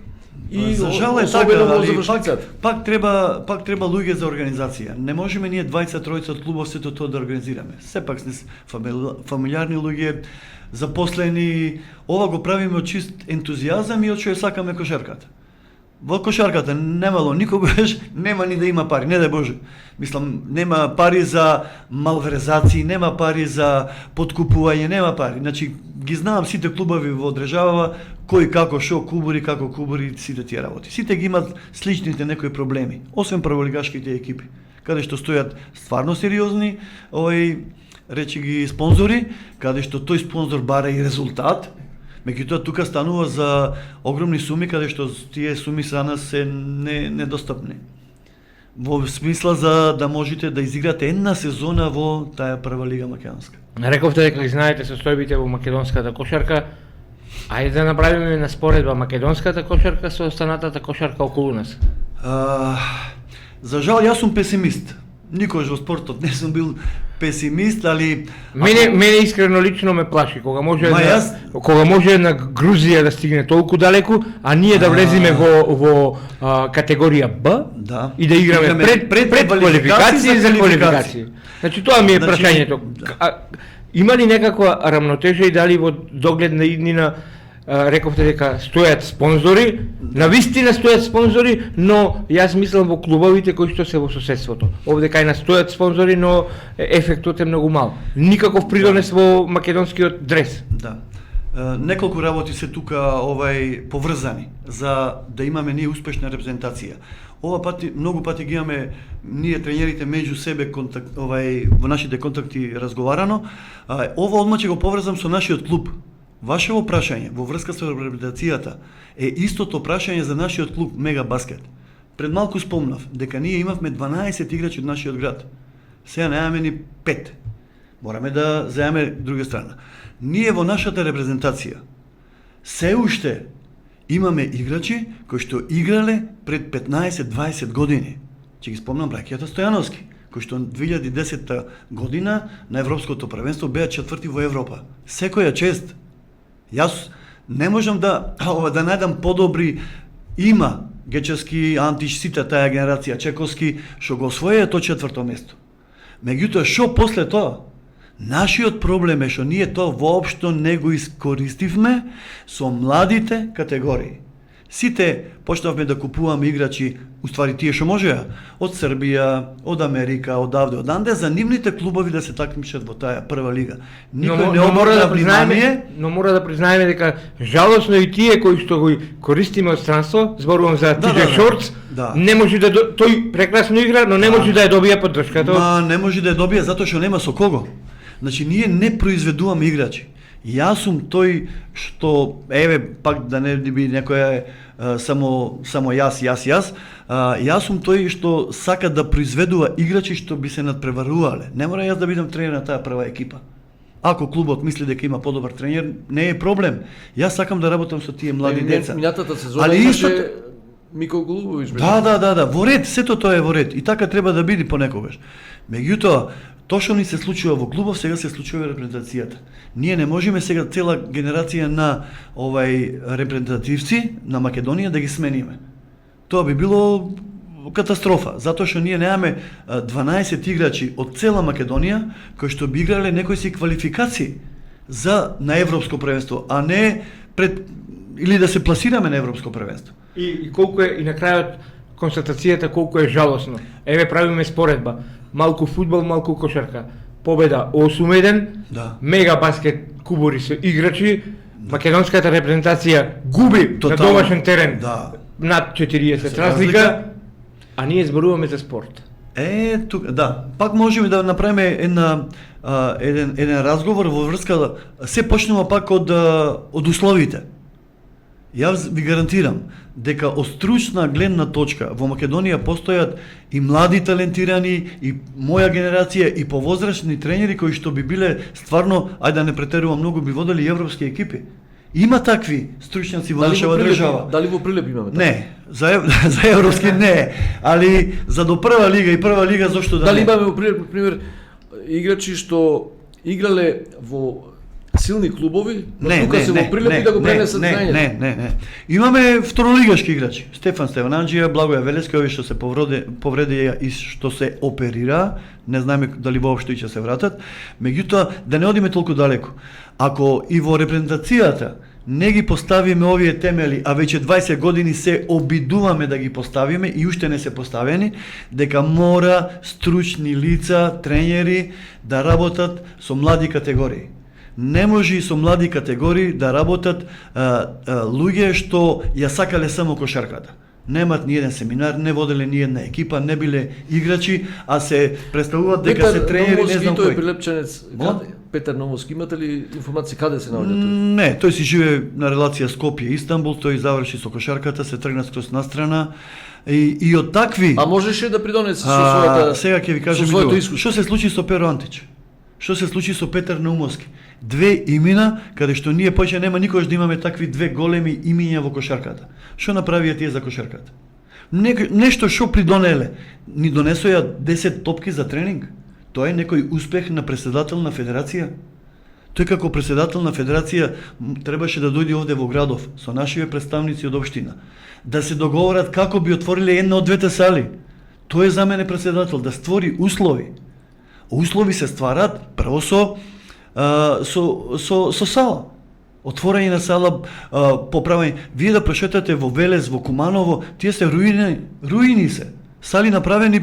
S3: и
S2: за жал е
S3: особено
S2: така,
S3: во завршницата.
S2: Пак треба луѓе за организација. Не можеме ние 20-тројца од клубов сето тоа да организираме. Сепак сме фамилиарни луѓе, запослени, ова го правиме од чист ентузијазам и од што ја сакаме кошарката. Во кошарката немало никогаш, нема ни да има пари, не дај Боже. Мислам, нема пари за малверзации, нема пари за подкупување, нема пари. Значи, ги знаам сите клубови во државава, кој како шо кубури, како кубури, сите тие работи. Сите ги имат сличните некои проблеми, освен прволигашките екипи, каде што стојат стварно сериозни, речи ги спонзори, каде што тој спонзор бара и резултат. Меѓутоа тука станува за огромни суми, каде што тие суми за нас се недостапни. Во смисла за да можете да изиграте една сезона во таа прва лига македонска.
S4: Рековте дека ги знаете состојбите во македонската кошарка. Ајде да направиме на споредба македонската кошарка со останатата кошарка околу нас.
S2: За жал, јас сум песимист. никогаш во спортот не сум бил песимист, али
S4: Мене искрено лично ме плаши кога може
S2: Ма
S4: една,
S2: јас-
S4: кога може една Грузија да стигне толку далеку, а ние да влеземе во категорија Б
S2: Да.
S4: и да играме пред квалификации за квалификации. Значи тоа ми е
S2: Значи,
S4: прашањето. Има ли некаква рамнотежа и дали во догледна иднина рековте дека стојат спонзори, навистина стојат спонзори, но јас мислам во клубовите кои што се во соседството. Овде кај нас стојат спонзори, но ефектот е многу мал. Никаков придонес во македонскиот дрес.
S2: Да. Неколку работи се тука поврзани за да имаме ние успешна репрезентација. Ова пати многу пати ги имаме ние тренерите меѓу себе контакт во нашите контакти разговарано. Ова одма ќе го поврзам со нашиот клуб. Вашево прашање во врска со репрезентацијата е истото прашање за нашиот клуб Мега Баскет. Пред малку спомнав дека ние имавме 12 играчи од нашиот град. Сега немаме ни 5. Мораме да заеме друга страна. Ние во нашата репрезентација се уште имаме играчи кои што играле пред 15-20 години. Ќе ги спомнам браќата Стојановски, кои што 2010 година на Европското првенство беа четврти во Европа. Секоја чест. Јас не можам да најдам подобри. Има Гечевски, Антиш, сите таа генерација, Чековски, што го освоија тоа четврто место. Меѓутоа, што после тоа? Нашиот проблем е што ние тоа воопшто не го искористивме со младите категории. Сите почнавме да купуваме играчи, уствари тие што можеа, од Србија, од Америка, одавде, оданде, за нивните клубови да се такмичат во таа прва лига. Никој не обрна внимание.
S4: Но мора да признаеме дека жалосно и тие кои што го користиме од странство, зборувам за TJ Shorts, не може да тој прекрасно игра, но не може да ја добија поддршката.
S2: Ма не може да ја добија затоа што нема со кого. Значи ние не произведуваме играчи. Јас сум тој што пак да не би некоја само јас. Јас сум тој што сака да произведува играчи што би се надпреварувале. Не мора јас да бидам тренер на таа прва екипа. Ако клубот мисли дека има подобар тренер, не е проблем. Јас сакам да работам со тие млади деца.
S3: Минатата сезона имаше Мико Голубович.
S2: Да, во ред, сето тоа е во ред. И така треба да биде понекогаш. Меѓутоа, тоа што ни се случува во клубов, сега се случува во репрезентацијата. Ние не можеме сега цела генерација на репрезентативци на Македонија да ги смениме. Тоа би било катастрофа, затоа што ние немаме 12 играчи од цела Македонија кои што би играле некои си квалификации на европско првенство, а не или да се пласираме на европско првенство.
S4: И колку е и на крајот констатацијата колку е жалосно. Еве правиме споредба. Малку фудбал, малку кошарка. Победа 8-1, Мега Баскет кубори со играчи, македонската репрезентација губи на домашен терен над 40 разлика, а ние зборуваме за спорт.
S2: Тука, пак можеме да направиме еден разговор во врска, се почнува пак од условите. Јас ви гарантирам дека од стручна гледна точка во Македонија постојат и млади талентирани, и моја генерација, и повозрачни тренери кои што би биле стварно, ајде да не претерувам многу, би водели европски екипи. Има такви стручњаци во нашава држава.
S3: Дали во Прилеп имаме?
S2: Не, за европски не, али за до прва лига и прва лига зошто да не?
S3: Дали имаме во Прилеп, например, играчи што играле во силни клубови, тука се во Прилеп и да го пренесат знаењето?
S2: Не. Имаме второлигашки играчи. Стефан Стевананџија, Благоја Велески, овие што се повредија и што се оперира, не знаеме дали воопшто ќе се вратат. Меѓутоа, да не одиме толку далеко. Ако и во репрезентацијата не ги поставиме овие темели, а веќе 20 години се обидуваме да ги поставиме и уште не се поставени, дека мора стручни лица, тренери да работат со млади категории. Не може и со млади категории да работат луѓе што ја сакале само кошарката. Немат ни еден семинар, не воделе ни една екипа, не биле играчи, а се представуваат дека се тренери, не знам кој.
S3: Тој прилепченец, Петар Новоски, имате ли информација каде се наоѓа тој?
S2: Не, тој си живее на релација Скопје-Истанбул, тој заврши со кошарката, се тргна скроз настрана. И од такви...
S3: А можеше да придонесе со својата...
S2: Сега ќе ви кажам што се случи со Перо Антич. Што се случи со Петар Наумовски? Две имена, каде што ние поќе нема никогаш да имаме такви две големи имиња во кошарката. Што направија тие за кошарката? нешто што придонеле. Ни донесоја 10 топки за тренинг. Тоа е некој успех на председател на федерација. Тој како председател на федерација требаше да дојде овде во градов со нашиве представници од општина, да се договорат како би отвориле една од двете сали. Тој е за мене председател, да створи услови. Услови се стварат прво со сала. Отворање на сала, поправање. Вие да прошетате во Велес, во Куманово, тие се руини се. Сали направени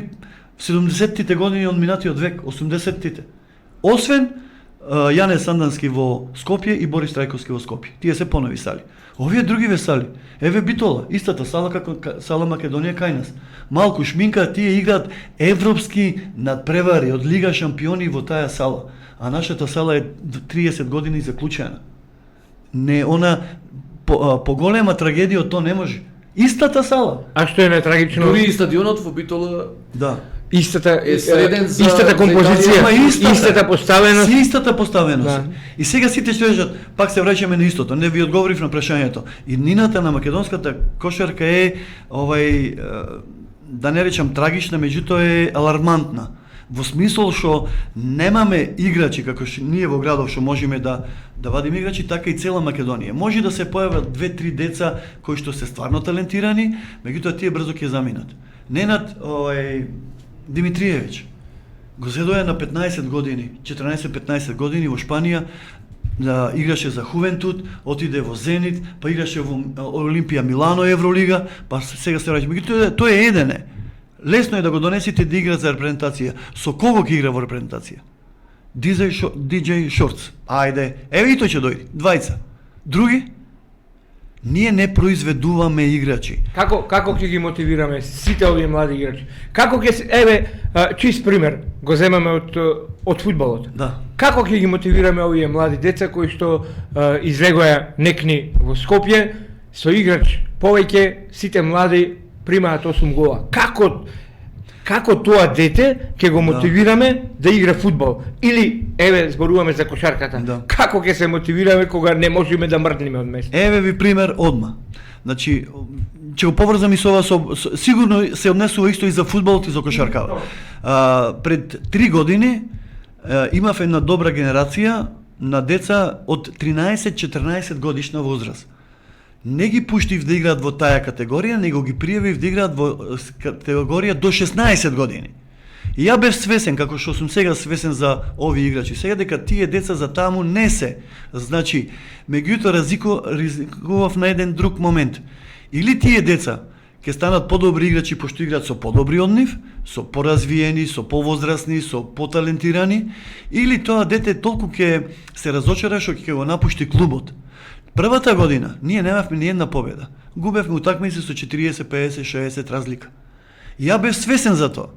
S2: в 70-тите години од минатиот век, 80-тите. Освен Јане Сандански во Скопје и Борис Трајковски во Скопје. Тие се понови сали. Овие другиве сали, еве Битола, истата сала како сала Македонија кај нас. Малку шминка, тие играат европски надпревари од Лига шампиони во таа сала. А нашата сала е 30 години заклучена. Не, она поголема трагедија од тоа не може. Истата сала.
S4: А што е најтрагично?
S3: Дури и стадионот во Битола
S2: Да.
S4: Истата
S3: е среден за
S4: композиција,
S2: Ама
S4: истата поставеност.
S2: Истата поставеност.
S4: Да.
S2: И сега сите што кажат, пак се враќаме на истото. Не ви одговорив на прашањето. Иднината на македонската кошарка е да не речам трагична, меѓутоа е алармантна. Во смисол што немаме играчи како што ние во градов што можеме да вадиме играчи, така и цела Македонија. Може да се појават 2-3 деца кои што се стварно талентирани, меѓутоа тие брзо ќе заминат. Ненад Димитриевиќ го зедоја на 15 години, 14-15 години во Шпанија, да играше за Хувентуд, отиде во Зенит, па играше во Олимпија Милано Евролига, па сега се враќа. Меѓутоа тој е едене. Лесно е да го донесите да игра за репрезентација. Со кого ќе игра во репрезентација? DJ Shorts. Ајде, еве и тој ќе дојде. Двајца. Други? Ние не произведуваме играчи.
S4: Како ќе ги мотивираме сите овие млади играчи? Како ќе еве чист пример го земаме од фудбалот.
S2: Да.
S4: Како ќе ги мотивираме овие млади деца кои што излегоа некни во Скопје со играч повеќе, сите млади примаат 8 гола. Како тоа дете ќе го мотивираме да игра фудбал? Или, еве, зборуваме за кошарката.
S2: Да.
S4: Како ќе се мотивираме кога не можеме да мрднеме од место?
S2: Еве ви пример одма. Значи, ќе го поврзам и со ова, сигурно се однесува исто и за фудбалот и за кошаркава. Пред 3 години имав една добра генерација на деца од 13-14 годишна возраст. Не ги пуштив да играат во таа категорија, него ги пријавив да играат во категорија до 16 години. И ја бев свесен, како што сум сега свесен за овие играчи, сега дека тие деца за таму не се. Значи, меѓутоа ризикував на еден друг момент. Или тие деца ќе станат подобри играчи пошто играат со подобри од нив, со поразвиени, со повозрасни, со поталентирани, или тоа дете толку ќе се разочара што ќе го напушти клубот. Првата година ние немавме ни една победа. Губевме утакмици со 40, 50, 60 разлика. И ја бев свесен за тоа.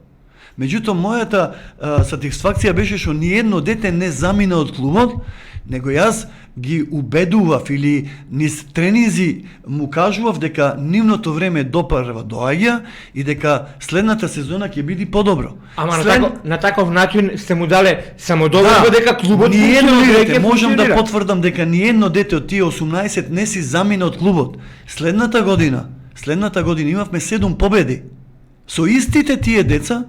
S2: Меѓутоа мојата сатисфакција беше што ни едно дете не замина од клубот, него јас ги убедував или низ тренинзи му кажував дека нивното време допарва доаѓа и дека следната сезона ќе биде подобро.
S4: Ама на таков начин сте му дале самодоверба дека клубот
S2: ни едно дете, можам да потврдам дека ни едно дете од тие 18 не си замина од клубот. Следната година имавме 7 победи. Со истите тие деца,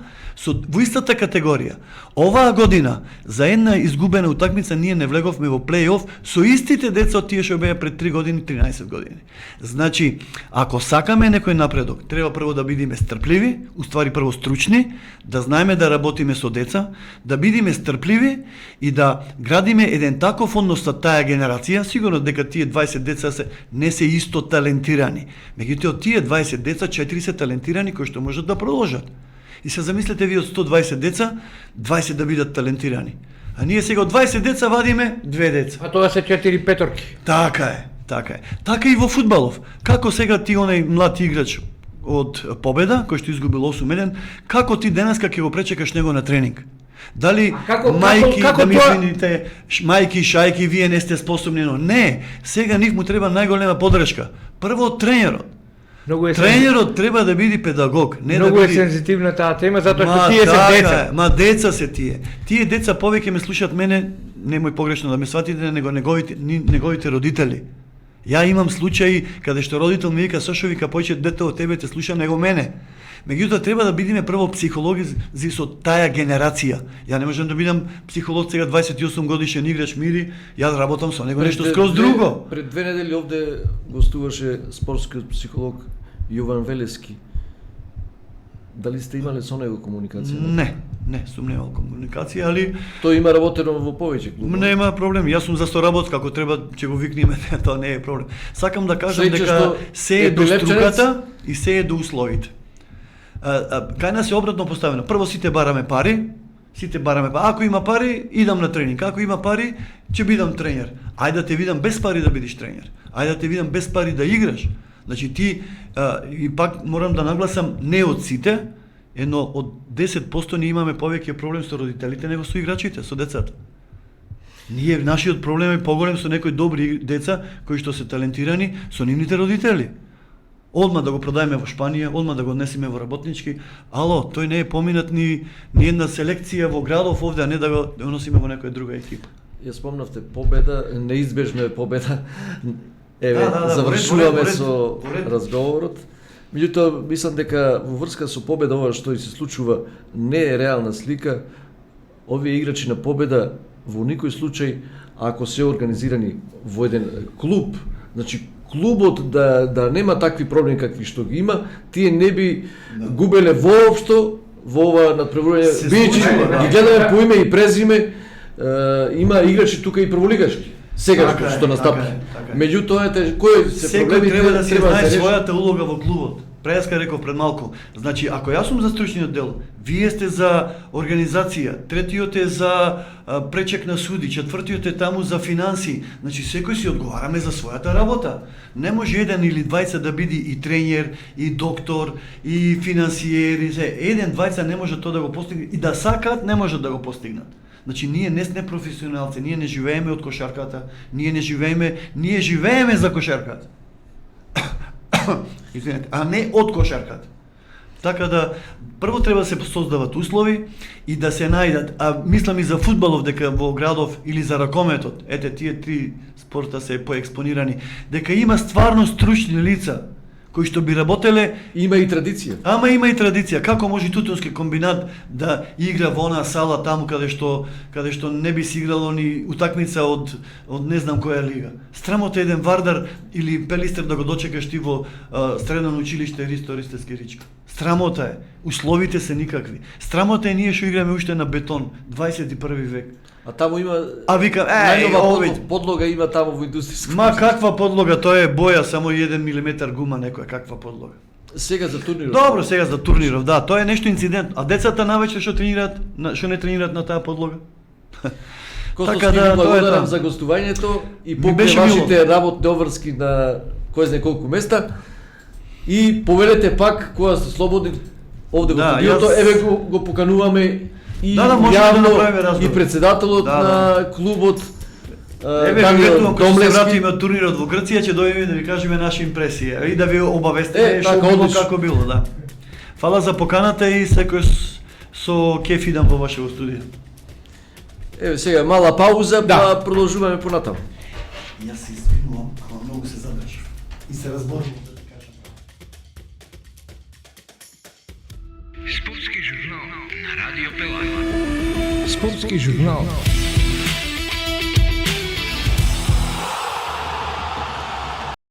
S2: во истата категорија. Оваа година, за една изгубена утакмица, ние не влеговме во плей-оф со истите деца од тие што беа пред 3 години, 13 години. Значи, ако сакаме некој напредок, треба прво да бидеме стрпливи, уствари прво стручни, да знаеме да работиме со деца, да бидеме стрпливи и да градиме еден таков однос со таа генерација, сигурно дека тие 20 деца не се исто талентирани. Меѓутоа од тие 20 деца, 4 се талентирани кои што можат да продолжат. И се замислете ви од 120 деца, 20 да бидат талентирани. А ние сега од 20 деца вадиме 2 деца.
S4: А тоа се 4 петорки.
S2: Така е. Така и во фудбалов. Како сега ти онај млад играч од Победа, кој што изгубил 8-1, како ти денеска ќе го пречекаш него на тренинг? Дали мајки, да ми извините, мајки, шајки, вие не сте способни, но не, сега нив му треба најголема подршка. Прво од тренерот. Тренерот треба да биде педагог, не
S4: многу
S2: да
S4: е
S2: биде
S4: сензитивна таа тема затоа што тие се деца.
S2: Деца се тие. Тие деца повеќе ме слушаат мене, немој погрешно да ме сватите, него неговите родители. Ја имам случаи каде што родител ми вика, Сошо, вика, појче дете од тебе те слуша него мене. Меѓутоа треба да бидеме прво психологи со таа генерација. Ја не можам да бидам психолог сега 28 годишен играч Мири, ја работам со него нешто скроз друго.
S3: Пред 2 недели овде гостуваше спортскиот психолог Јован Велески. Дали сте имале со него комуникација?
S2: Не сум немал комуникација, али
S3: Тој има работено во повеќе клубови.
S2: нема проблем. Јас сум за соработка, како треба ќе го викнеме, тоа не е проблем. Сакам да кажам
S3: Среќа
S2: дека
S3: што
S2: се е
S3: е
S2: до
S3: Билевченец.
S2: струката и се е до условите. Кај нас е обратно поставено. Прво сите бараме пари, Ако има пари, идам на тренинг. Ако има пари, ќе бидам тренер. Ајде да те видам без пари да бидеш тренер. Ајде да те видам без пари да играш. Значи ти, и пак морам да нагласам, не од сите, едно од 10% ние имаме повеќе проблем со родителите него со играчите, со децата. Нашиот проблем е поголем со некои добри деца кои што се талентирани со нивните родители. Одма да го продаеме во Шпанија, одма да го однесеме во работнички. Ало, тој не е поминат ни една селекција во градов овде, а не да го носиме во некоја друга екипа.
S3: Ја спомнавте победа, неизбежно е победа. Еве,
S2: Да,
S3: завршуваме
S2: поред,
S3: со
S2: поред.
S3: разговорот. Меѓутоа, мислам дека во врска со победа ова што и се случува не е реална слика. Овие играчи на победа во никој случај, ако се организирани во еден клуб, значи клубот да нема такви проблеми какви што ги има, тие не би губеле воопшто во ова надпреварување. Бидејќи ги гледаме по име и презиме, има играчи тука и прволигашки. Сега
S2: Така е,
S3: што настапи.
S2: така е.
S3: Меѓутоа кои се
S2: Секој
S3: проблемите
S2: треба да си знае
S3: реши.
S2: својата улога во клубот. Преска реков пред малку. Значи, ако јас сум за стручниот дел, вие сте за организација, третиот е за пречек на суди, четвртиот е таму за финанси. Значи, секој си одговараме за својата работа. Не може еден или двајца да биде и тренер, и доктор, и финансиер, и се. Еден, двајца не може тоа да го постигне и да сакаат, не можат да го постигнат. Значи, ние не сме професионалци, ние не живееме од кошарката, ние живееме за кошарката. Извинете, а не од кошарката. Така да, прво треба да се создават услови и да се најдат, а мислам и за фудбалов дека во градов или за ракометот, ете тие три спорта се поекспонирани, дека има стварно стручни лица кои што би работеле.
S3: Има и традиција.
S2: Ама има и традиција. Како може тутунски комбинат да игра во онаа сала таму каде што не би си играло ни утакмица од не знам која лига. Страмота еден Вардар или Пелистер да го дочекаш ти во средно училиште Ристо Ристевски Ричка. Страмота е. Условите се никакви. Страмота е ние што играме уште на бетон 21 век.
S3: А таму има
S2: викам,
S3: најнова подлога има таму во индустријска.
S2: Ма каква подлога, тоа е боја само 1 милиметар гума некоја, каква подлога.
S3: Сега за турнирот.
S2: Добро, сега за турниров, да, тоа е нешто инцидент. А децата навечер што не тренираат на таа подлога?
S3: Костовски,
S2: Така да,
S3: ви
S2: тоа е
S3: благодарам
S2: тоа.
S3: за гостувањето и
S2: Ми
S3: покрај
S2: беше
S3: вашите работни обврски на кој знае колку места. И повелете пак кога сте слободни овде во
S2: Да,
S3: студиото,
S2: јас-
S3: еве го покануваме и
S2: Да, можеме да
S3: јавно,
S2: направиме разговор.
S3: и председателот
S2: Да,
S3: на клубот
S2: Еве,
S3: Даниел
S2: ветувам кога се
S3: Домлевски.
S2: вратиме од турнирот во Грција, ќе дојдеме да ви кажеме наши импресии и да ви обавестиме
S3: Така,
S2: што било
S3: одлично.
S2: како било, да. Фала за поканата и секој со кеф идам во вашето студио.
S3: Еве сега мала пауза,
S4: Да.
S3: па продолжуваме понатаму.
S2: Јас се извинувам, ама многу се задржав и се разборувам да ти кажам.
S5: Спортски журнал на Радио Пелар.
S4: Спортски журнал